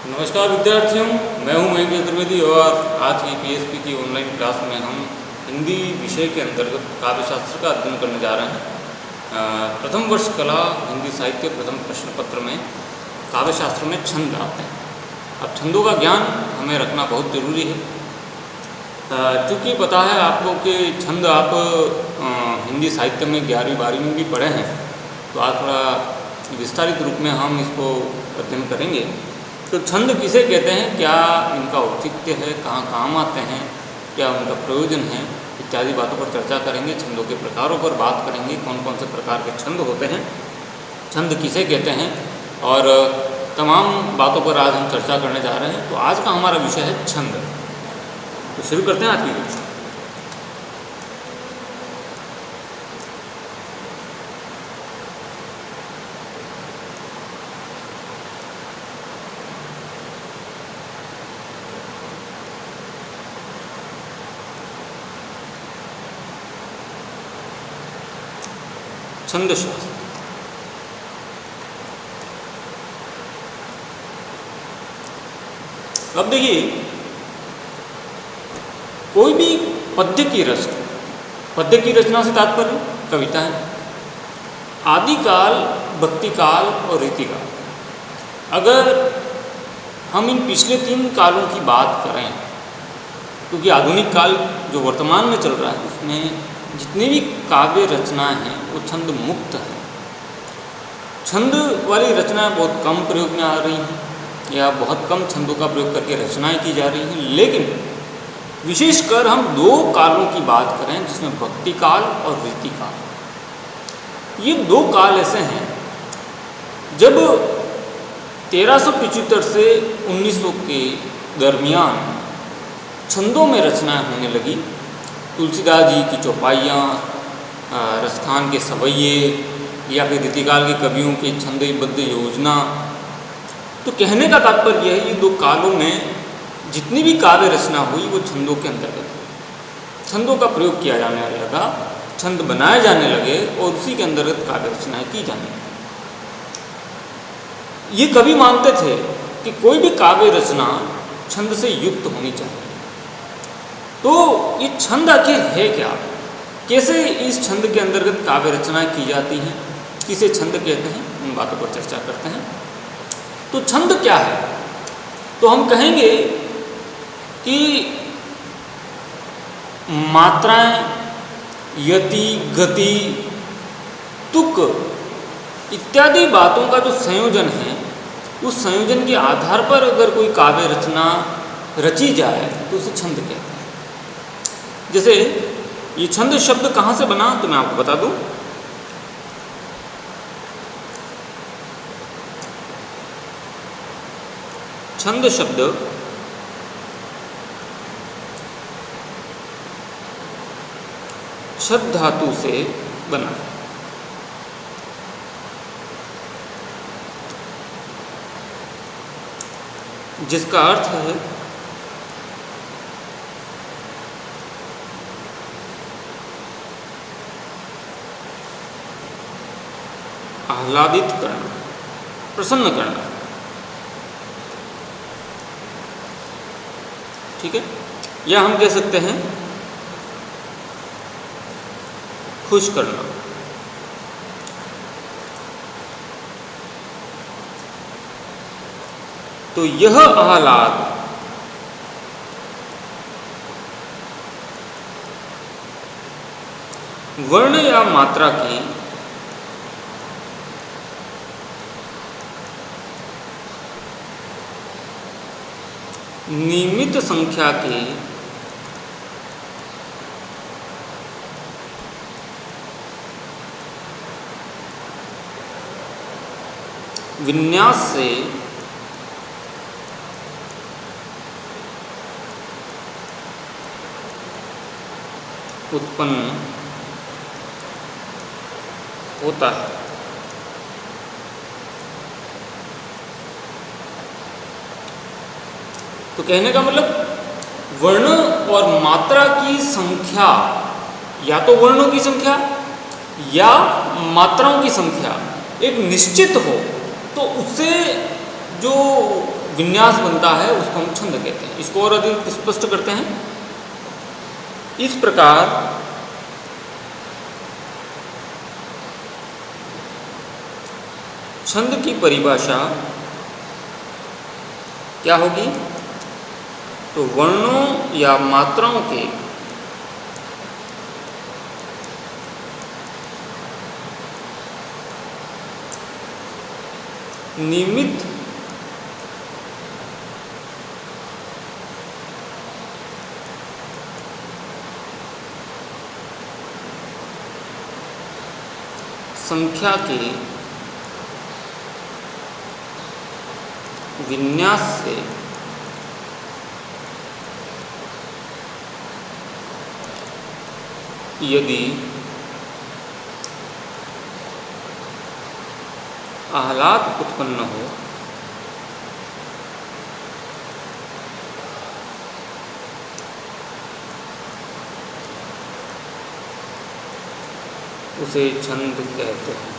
नमस्कार विद्यार्थियों, मैं हूं महेंद्र चतुर्वेदी और आज की पीएसपी की ऑनलाइन क्लास में हम हिंदी विषय के अंतर्गत काव्यशास्त्र का अध्ययन करने जा रहे हैं। प्रथम वर्ष कला हिंदी साहित्य प्रथम प्रश्न पत्र में काव्यशास्त्र में छंद आते हैं। अब छंदों का ज्ञान हमें रखना बहुत ज़रूरी है, क्योंकि पता है आपको कि छंद आप हिंदी साहित्य में 11वीं 12वीं में भी पढ़े हैं, तो आज थोड़ा विस्तारित रूप में हम इसको अध्ययन करेंगे। तो छंद किसे कहते हैं, क्या इनका औचित्य है, कहाँ काम आते हैं, क्या उनका प्रयोजन है, इत्यादि बातों पर चर्चा करेंगे। छंदों के प्रकारों पर बात करेंगे, कौन कौन से प्रकार के छंद होते हैं, छंद किसे कहते हैं, और तमाम बातों पर आज हम चर्चा करने जा रहे हैं। तो आज का हमारा विषय है छंद। तो शुरू करते हैं आज की कक्षा। छंदशास्त्र। अब देखिए, कोई भी पद्य की रचना, पद्य की रचना से तात्पर्य कविता है, आदिकाल, भक्तिकाल और रीतिकाल। अगर हम इन पिछले 3 कालों की बात करें, क्योंकि आधुनिक काल जो वर्तमान में चल रहा है उसमें जितनी भी काव्य रचनाएं हैं वो छंद मुक्त है। छंद वाली रचनाएं बहुत कम प्रयोग में आ रही हैं या बहुत कम छंदों का प्रयोग करके रचनाएं की जा रही हैं। लेकिन विशेषकर हम 2 कालों की बात करें, जिसमें भक्ति काल और रीतिकाल, ये 2 काल ऐसे हैं जब 1375 से 1900 के दरमियान छंदों में रचनाएं होने लगी। तुलसीदास जी की चौपाइयाँ, राजस्थान के सवैये या फिर रीतिकाल के कवियों की छंदबद्ध योजना। तो कहने का तात्पर्य यह है, ये 2 कालों में जितनी भी काव्य रचना हुई वो छंदों के अंतर्गत हुई। छंदों का प्रयोग किया जाने लगा, छंद बनाए जाने लगे और उसी के अंतर्गत काव्य रचनाएं की जाने लगी। ये कवि मानते थे कि कोई भी काव्य रचना छंद से युक्त होनी चाहिए। तो ये छंद आखिर है क्या, कैसे इस छंद के अंतर्गत काव्य रचनाएं की जाती हैं, किसे छंद कहते हैं, उन बातों पर चर्चा करते हैं। तो छंद क्या है, तो हम कहेंगे कि मात्राएं, यति, गति, तुक इत्यादि बातों का जो संयोजन है, उस संयोजन के आधार पर अगर कोई काव्य रचना रची जाए तो उसे छंद कहते हैं। जैसे ये छंद शब्द कहाँ से बना, तो मैं आपको बता दूं। छंद शब्द छद धातु से बना, जिसका अर्थ है आह्लादित करना, प्रसन्न करना। ठीक है, या हम कह सकते हैं खुश करना। तो यह आह्लाद वर्ण या मात्रा की नियमित संख्या के विन्यास से उत्पन्न होता है। तो कहने का मतलब वर्ण और मात्रा की संख्या, या तो वर्णों की संख्या या मात्राओं की संख्या एक निश्चित हो, तो उससे जो विन्यास बनता है उसको हम छंद कहते हैं। इसको और अधिक स्पष्ट करते हैं। इस प्रकार छंद की परिभाषा क्या होगी? तो वर्णों या मात्राओं के नियमित संख्या के विन्यास से यदि आह्लाद उत्पन्न हो उसे छंद कहते हैं।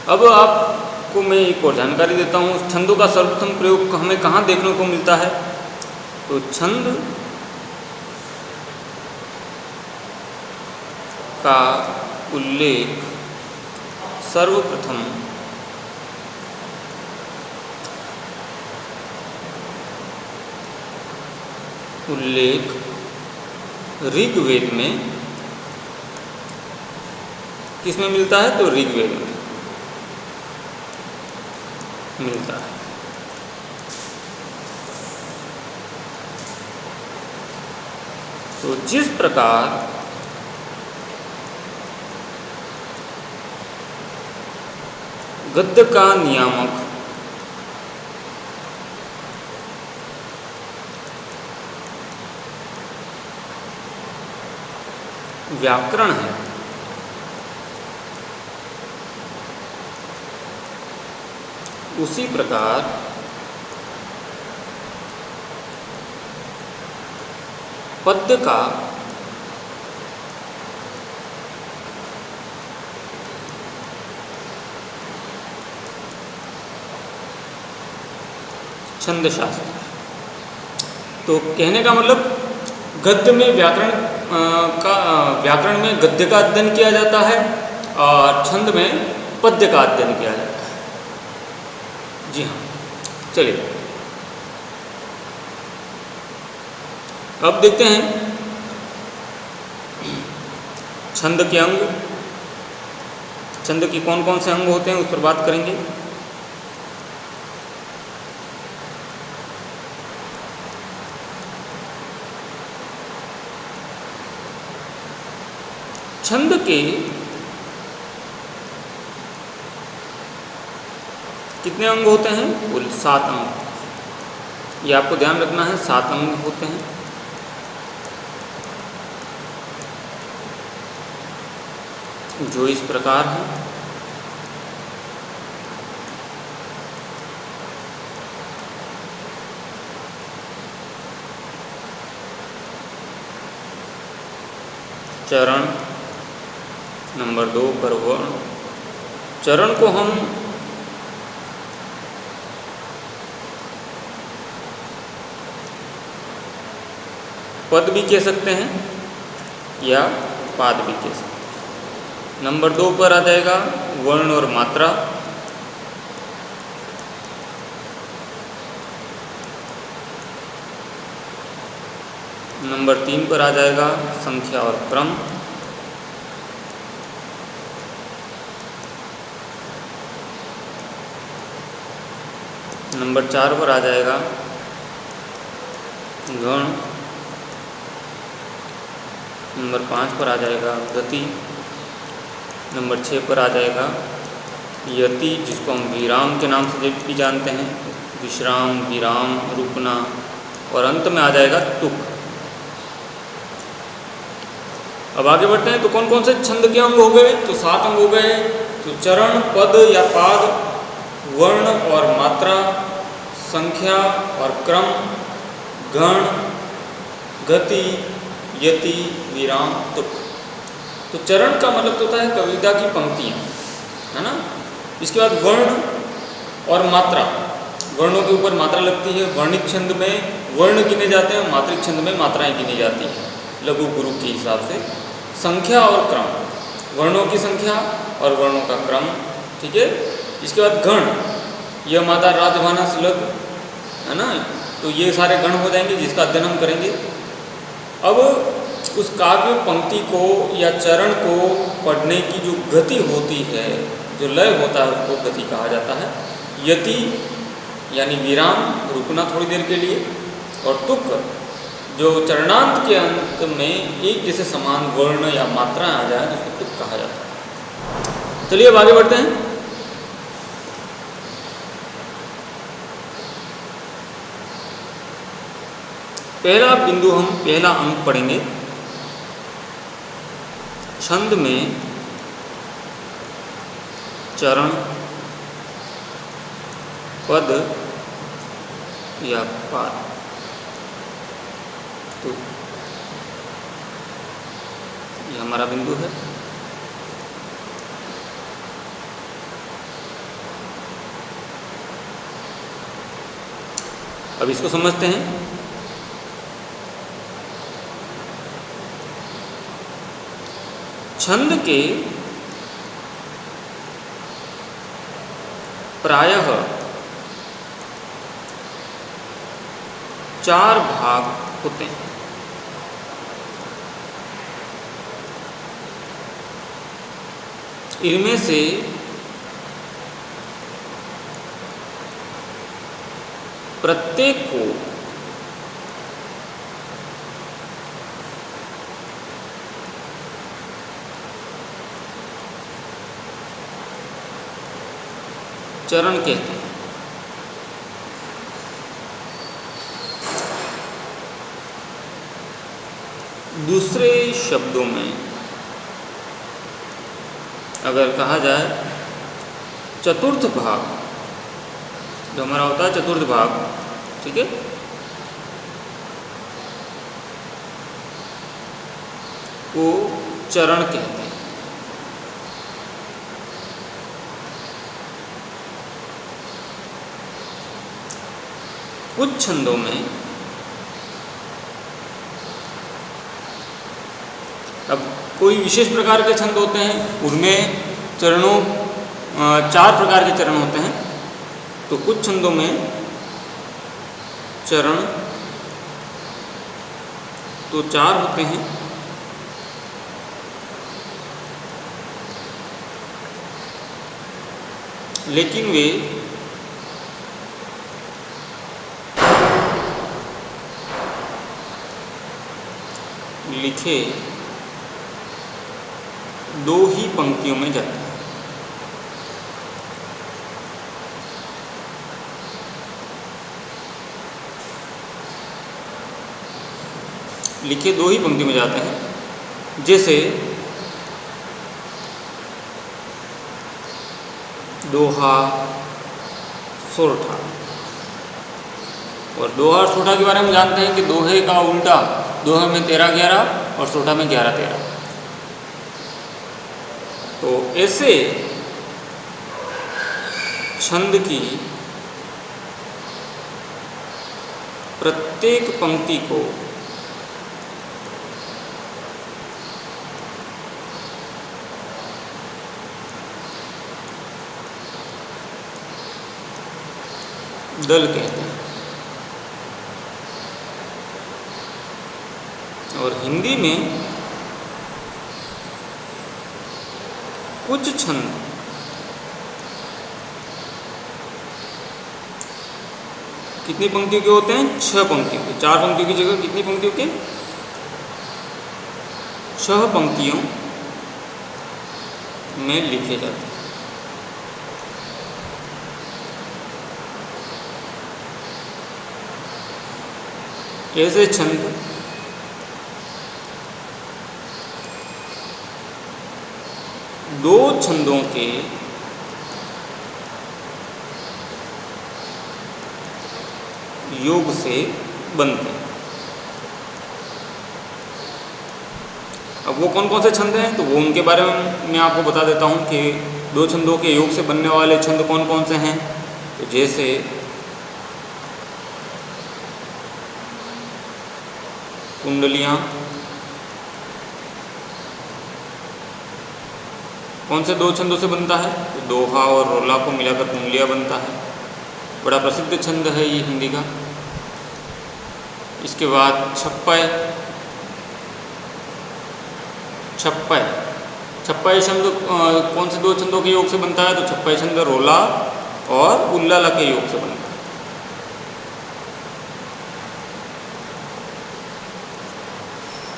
अब आपको मैं एक और जानकारी देता हूँ। छंदों का सर्वप्रथम प्रयोग हमें कहाँ देखने को मिलता है? तो छंद का उल्लेख सर्वप्रथम ऋग्वेद में किसमें मिलता है? तो ऋग्वेद में मिलता है। तो जिस प्रकार गद्य का नियामक व्याकरण है, उसी प्रकार पद्य का छंद शास्त्र। तो कहने का मतलब गद्य में व्याकरण में गद्य का अध्ययन किया जाता है और छंद में पद्य का अध्ययन किया जाता है। जी हाँ, चलिए अब देखते हैं छंद के अंग। छंद के कौन कौन से अंग होते हैं उस पर बात करेंगे। छंद के कितने अंग होते हैं? कुल 7 अंग। ये आपको ध्यान रखना है, 7 अंग होते हैं। जो इस प्रकार है। चरण, नंबर 2 पर वर्ण। चरण को हम पद भी कह सकते हैं या पाद भी कह सकते हैं। नंबर 2 पर आ जाएगा वर्ण और मात्रा। नंबर 3 पर आ जाएगा संख्या और क्रम। नंबर 4 पर आ जाएगा गण। नंबर 5 पर आ जाएगा गति। नंबर 6 पर आ जाएगा यति, जिसको हम विराम के नाम से भी जानते हैं। विश्राम, विराम, रुकना। और अंत में आ जाएगा तुक। अब आगे बढ़ते हैं। तो कौन कौन से छंद के अंग हो गए? तो 7 अंग हो गए। तो चरण, पद या पाद, वर्ण और मात्रा, संख्या और क्रम, गण, गति, यति, विराम, तुक। तो चरण का मतलब होता है कविता की पंक्तियाँ, है ना। इसके बाद वर्ण, और मात्रा, वर्णों के ऊपर मात्रा लगती है। वर्णिक छंद में वर्ण गिने जाते हैं, मात्रिक छंद में मात्राएं गिनी जाती हैं लघु गुरु के हिसाब से। संख्या और क्रम, वर्णों की संख्या और वर्णों का क्रम, ठीक है। इसके बाद गण, यह माता राजभानस लग, है ना, तो ये सारे गण हो जाएंगे जिसका अध्ययन हम करेंगे। अब उस काव्य पंक्ति को या चरण को पढ़ने की जो गति होती है, जो लय होता है, उसको गति कहा जाता है। यति यानी विराम, रुकना थोड़ी देर के लिए, और तुक जो चरणांत के अंत में एक जैसे समान वर्ण या मात्रा आ जाए तो उसको तुक कहा जाता है। चलिए अब आगे बढ़ते हैं। पहला बिंदु, हम पहला अंक पढ़ेंगे। छंद में चरण, पद या पाद, तो ये हमारा बिंदु है। अब इसको समझते हैं। छंद के प्रायः 4 भाग होते हैं। इनमें से प्रत्येक को चरण कहते हैं। दूसरे शब्दों में अगर कहा जाए, चतुर्थ भाग जो हमारा होता है, चतुर्थ भाग, ठीक है, को चरण कहते हैं। कुछ छंदों में, अब कोई विशेष प्रकार के छंद होते हैं, उनमें चरणों 4 प्रकार के चरण होते हैं। तो कुछ छंदों में चरण तो 4 होते हैं, लेकिन वे लिखे 2 ही पंक्तियों में जाते हैं। लिखे 2 ही पंक्ति में जाते हैं। जैसे दोहा, सोरठा। और दोहा और सोरठा के बारे में जानते हैं कि दोहे का उल्टा, दोहे में 13-11 और सोरठा में 11-13। तो ऐसे छंद की प्रत्येक पंक्ति को दल कहते हैं। और हिंदी में कुछ छंद कितनी पंक्तियों के होते हैं? 6 पंक्तियों के। 4 पंक्तियों की जगह कितनी पंक्तियों के? 6 पंक्तियों में लिखे जाते हैं। ऐसे छंद दो छंदों के योग से बनते हैं। अब वो कौन कौन से छंद हैं, तो वो उनके बारे में मैं आपको बता देता हूँ कि 2 छंदों के योग से बनने वाले छंद कौन कौन से हैं। तो जैसे कुंडलियाँ कौन से दो छंदों से बनता है? तो दोहा और रोला को मिलाकर कुंडलियाँ बनता है। बड़ा प्रसिद्ध छंद है ये हिंदी का। इसके बाद छप्पय। छप्पय छंद कौन से दो छंदों के योग से बनता है? तो छप्पय छंद रोला और उल्लाला के योग से बनता है।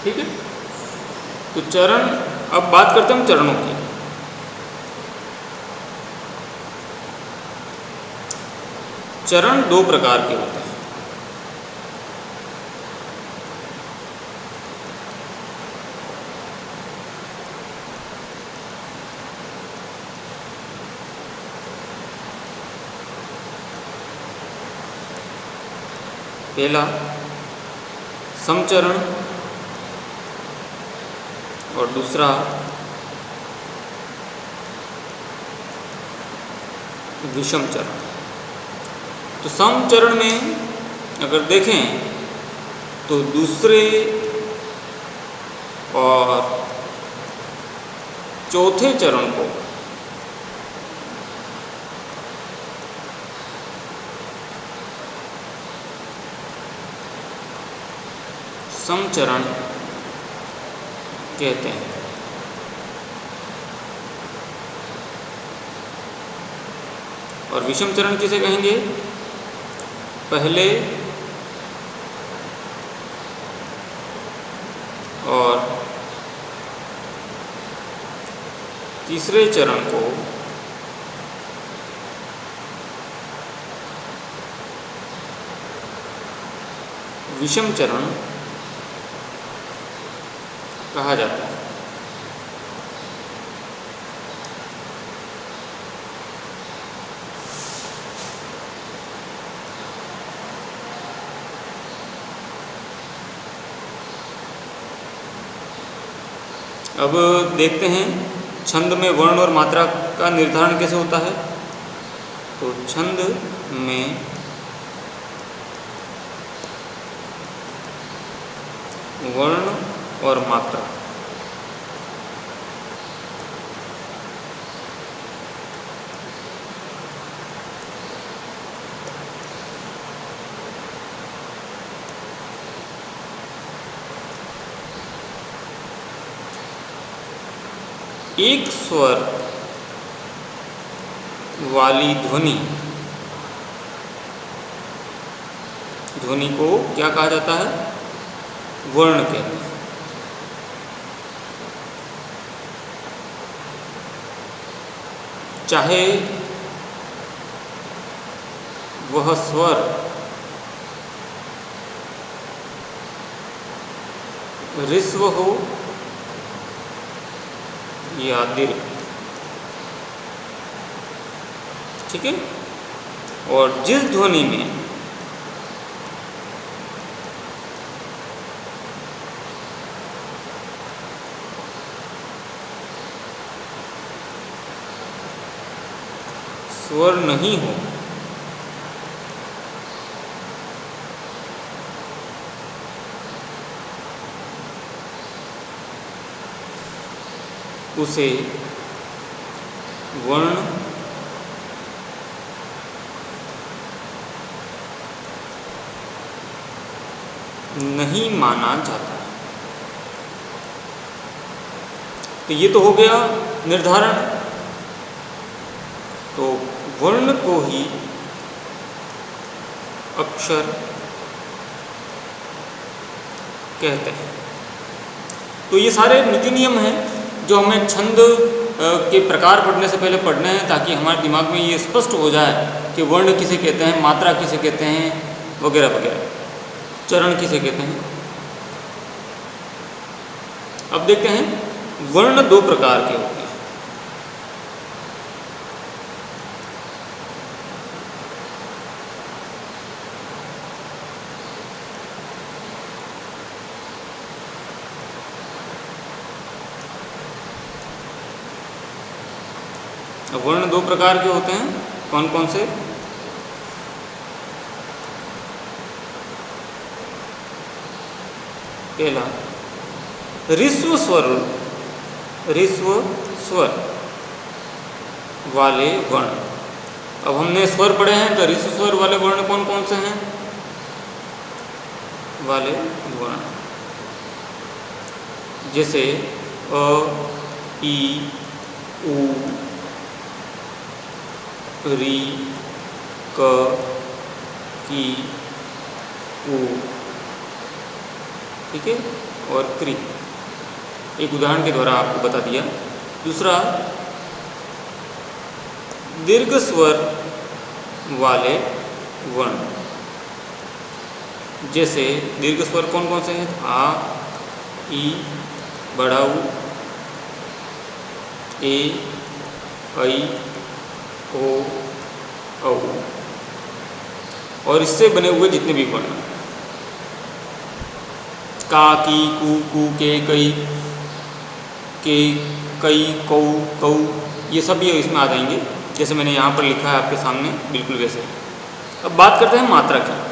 ठीक है, तो चरण, अब बात करते हैं हम चरणों की। चरण दो प्रकार के होते हैं। पहला समचरण और दूसरा विषम चरण। तो समचरण में अगर देखें तो दूसरे और चौथे चरण को समचरण कहते हैं। और विषम चरण किसे कहेंगे? पहले और तीसरे चरण को विषम चरण कहा जाता है। अब देखते हैं छंद में वर्ण और मात्रा का निर्धारण कैसे होता है। तो छंद में वर्ण और मात्रा एक स्वर वाली ध्वनि को क्या कहा जाता है? वर्ण कहते हैं। चाहे वह स्वर ऋस्व हो या दीर्घ। ठीक है, और जिस ध्वनि में स्वर नहीं हो उसे वर्ण नहीं माना जाता। तो ये तो हो गया निर्धारण। तो वर्ण को ही अक्षर कहते हैं। तो ये सारे नीति नियम हैं जो हमें छंद के प्रकार पढ़ने से पहले पढ़ने हैं, ताकि हमारे दिमाग में ये स्पष्ट हो जाए कि वर्ण किसे कहते हैं, मात्रा किसे कहते हैं, वगैरह वगैरह, चरण किसे कहते हैं। अब देखते हैं वर्ण दो प्रकार के होते हैं। वर्ण दो प्रकार के होते हैं, कौन कौन से? पहला ऋस्व स्वर, ऋस्व स्वर वाले वर्ण। अब हमने स्वर पढ़े हैं, तो ऋस्व स्वर वाले वर्ण कौन कौन से हैं? वाले वर्ण जैसे अ, ई, उ, री, क, की, उ, ठीक है, और क्री। एक उदाहरण के द्वारा आपको बता दिया। दूसरा, दीर्घ स्वर वाले वर्ण जैसे दीर्घ स्वर कौन कौन से हैं? आ, ई, बड़ा ऊ, ए, ऐ, ओ, औ, और इससे बने हुए जितने भी वर्ण, का, की, कू, के, कई, कौ, कौ, ये सब भी इसमें आ जाएंगे, जैसे मैंने यहाँ पर लिखा है आपके सामने, बिल्कुल वैसे। अब बात करते हैं मात्रा की।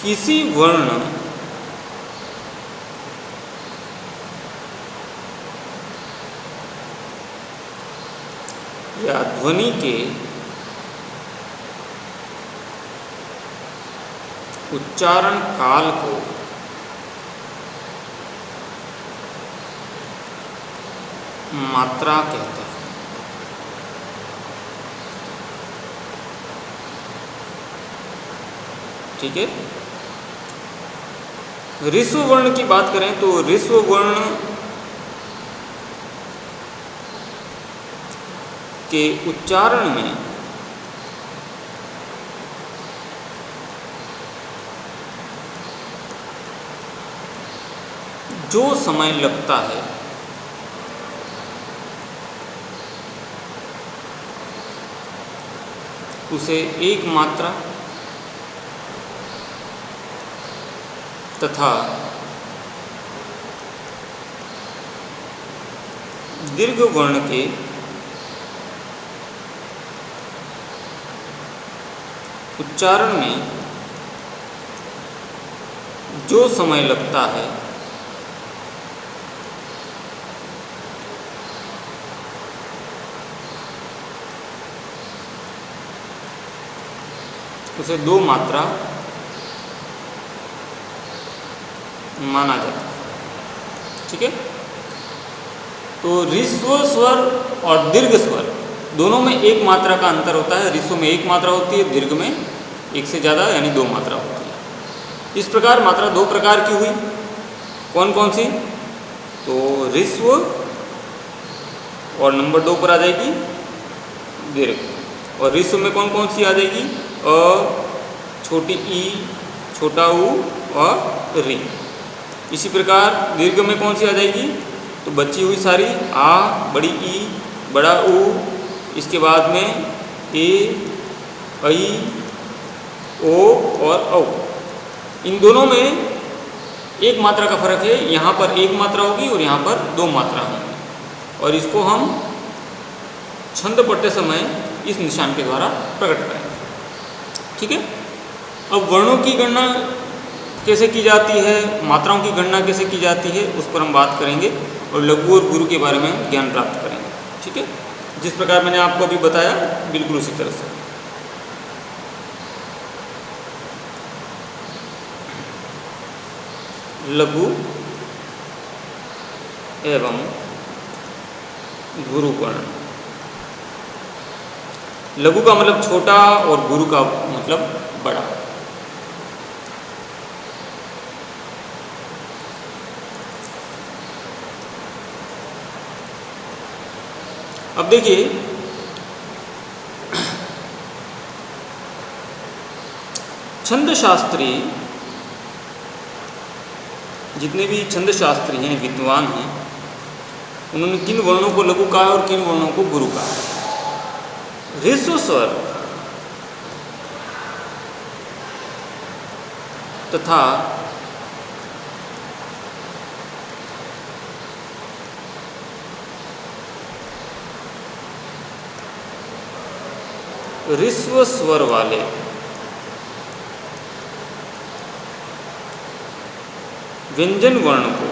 किसी वर्ण या ध्वनि के उच्चारण काल को मात्रा कहते हैं। ठीक है, ऋस्व वर्ण की बात करें तो ऋस्व वर्ण के उच्चारण में जो समय लगता है उसे एक मात्रा तथा दीर्घ वर्ण के उच्चारण में जो समय लगता है उसे दो मात्रा माना जाता है। ठीक है, तो ऋस्व स्वर और दीर्घ स्वर दोनों में एक मात्रा का अंतर होता है। ऋस्व में एक मात्रा होती है, दीर्घ में एक से ज़्यादा यानी दो मात्रा होती है। इस प्रकार मात्रा दो प्रकार की हुई, कौन कौन सी? तो ऋस्व और नंबर 2 पर आ जाएगी दीर्घ, और ऋस्व में कौन कौन सी आ जाएगी? अ, छोटी ई, छोटा ऊ और री। इसी प्रकार दीर्घ में कौन सी आ जाएगी? तो बची हुई सारी आ, बड़ी ई, बड़ा ऊ, इसके बाद में ए, ऐ, ओ और औ। इन दोनों में एक मात्रा का फर्क है, यहाँ पर एक मात्रा होगी और यहाँ पर दो मात्रा होंगी, और इसको हम छंद पढ़ते समय इस निशान के द्वारा प्रकट करेंगे। ठीक है, अब वर्णों की गणना कैसे की जाती है, मात्राओं की गणना कैसे की जाती है, उस पर हम बात करेंगे और लघु और गुरु के बारे में हम ज्ञान प्राप्त करेंगे। ठीक है, जिस प्रकार मैंने आपको अभी बताया बिल्कुल उसी तरह से। लघु एवं गुरु वर्ण। लघु का मतलब छोटा और गुरु का मतलब बड़ा। अब देखिए, छंद शास्त्री, जितने भी छंद शास्त्री हैं, विद्वान हैं, उन्होंने किन वर्णों को लघु कहा और किन वर्णों को गुरु कहा? ऋस्व स्वर तथा ऋस्व स्वर वाले व्यंजन वर्ण को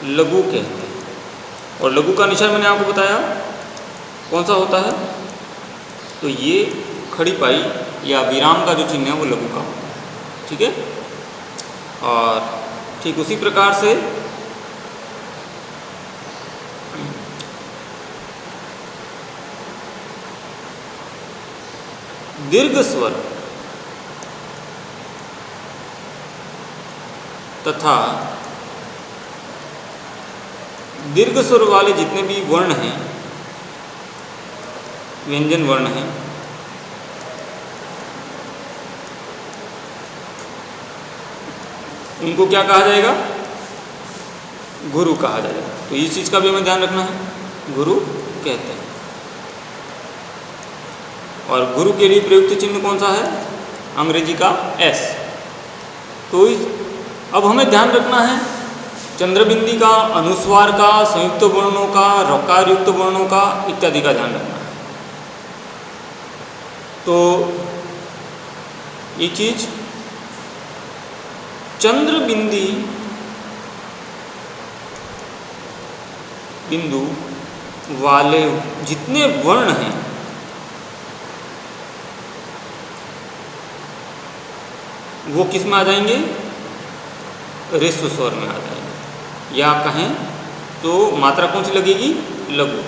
लघु कहते हैं। और लघु का निशान मैंने आपको बताया कौन सा होता है, तो ये खड़ी पाई या विराम का जो चिन्ह है वो लघु का होता है। ठीक है। और ठीक उसी प्रकार से दीर्घ स्वर तथा दीर्घ स्वर वाले जितने भी वर्ण हैं, व्यंजन वर्ण हैं, उनको क्या कहा जाएगा? गुरु कहा जाएगा। तो इस चीज़ का भी हमें ध्यान रखना है, गुरु कहते हैं। और गुरु के लिए प्रयुक्त चिन्ह कौन सा है? अंग्रेजी का एस। तो अब हमें ध्यान रखना है चंद्रबिंदी का, अनुस्वार का, संयुक्त वर्णों का, रकार युक्त वर्णों का इत्यादि का ध्यान रखना है। तो ये चीज चंद्रबिंदी बिंदु वाले जितने वर्ण हैं वो किस में आ जाएंगे? ऋस्व स्वर में आ जाएंगे। या कहें तो मात्रा कौन सी लगेगी? लघु।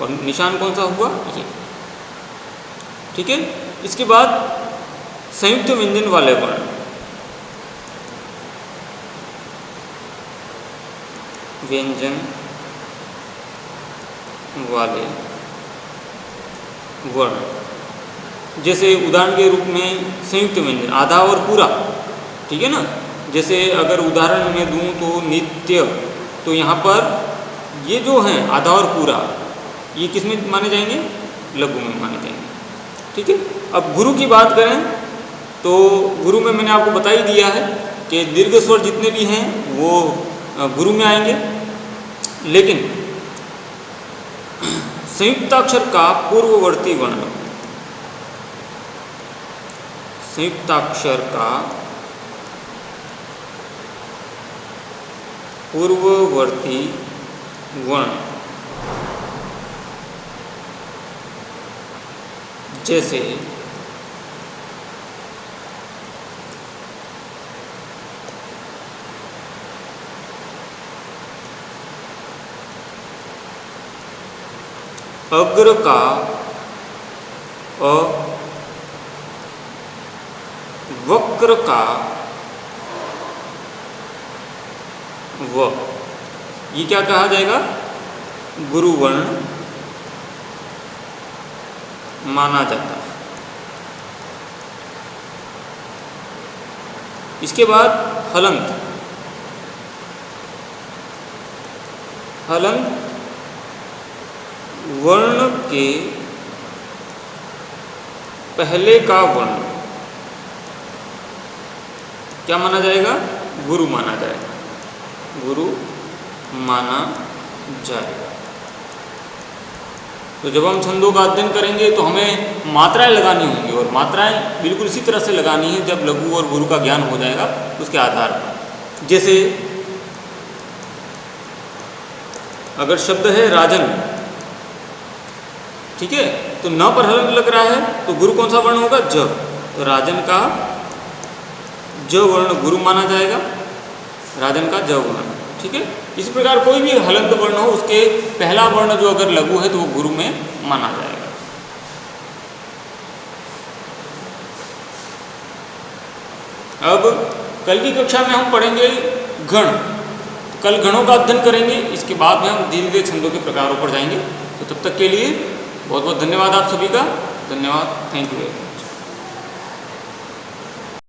और निशान कौन सा हुआ? ये। ठीक है। इसके बाद संयुक्त व्यंजन वाले वर्ण, व्यंजन वाले वर्ण, जैसे उदाहरण के रूप में संयुक्त व्यंजन आधा और पूरा। ठीक है ना। जैसे अगर उदाहरण में दूं तो नित्य, तो यहाँ पर ये जो हैं आधा और पूरा, ये किस में माने जाएंगे? लघु में माने जाएंगे। ठीक है। अब गुरु की बात करें तो गुरु में मैंने आपको बता ही दिया है कि दीर्घ स्वर जितने भी हैं वो गुरु में आएंगे। लेकिन संयुक्ताक्षर का पूर्ववर्ती वर्ण, संयुक्ताक्षर का पूर्ववर्ती वर्ण, जैसे अग्र का अ, वक्र का व, ये क्या कहा जाएगा? गुरु वर्ण माना जाता है। इसके बाद हलंत, हलंत वर्ण के पहले का वर्ण क्या माना जाएगा? गुरु माना जाएगा, गुरु माना जाएगा। तो जब हम छंदों का अध्ययन करेंगे तो हमें मात्राएं लगानी होंगी, और मात्राएं बिल्कुल इसी तरह से लगानी है जब लघु और गुरु का ज्ञान हो जाएगा उसके आधार पर। जैसे अगर शब्द है राजन, ठीक है, तो न पर हलन लग रहा है तो गुरु कौन सा वर्ण होगा? ज। तो राजन का ज वर्ण गुरु माना जाएगा, राजन का ज वर्ण। ठीक है। इस प्रकार कोई भी हलंत वर्ण हो उसके पहला वर्ण जो अगर लघु है तो वो गुरु में माना जाएगा। अब कल की कक्षा में हम पढ़ेंगे गण। कल गणों का अध्ययन करेंगे, इसके बाद में हम धीरे धीरे छंदों के प्रकारों पर जाएंगे। तो तब तक के लिए बहुत बहुत धन्यवाद आप सभी का। धन्यवाद। Thank you.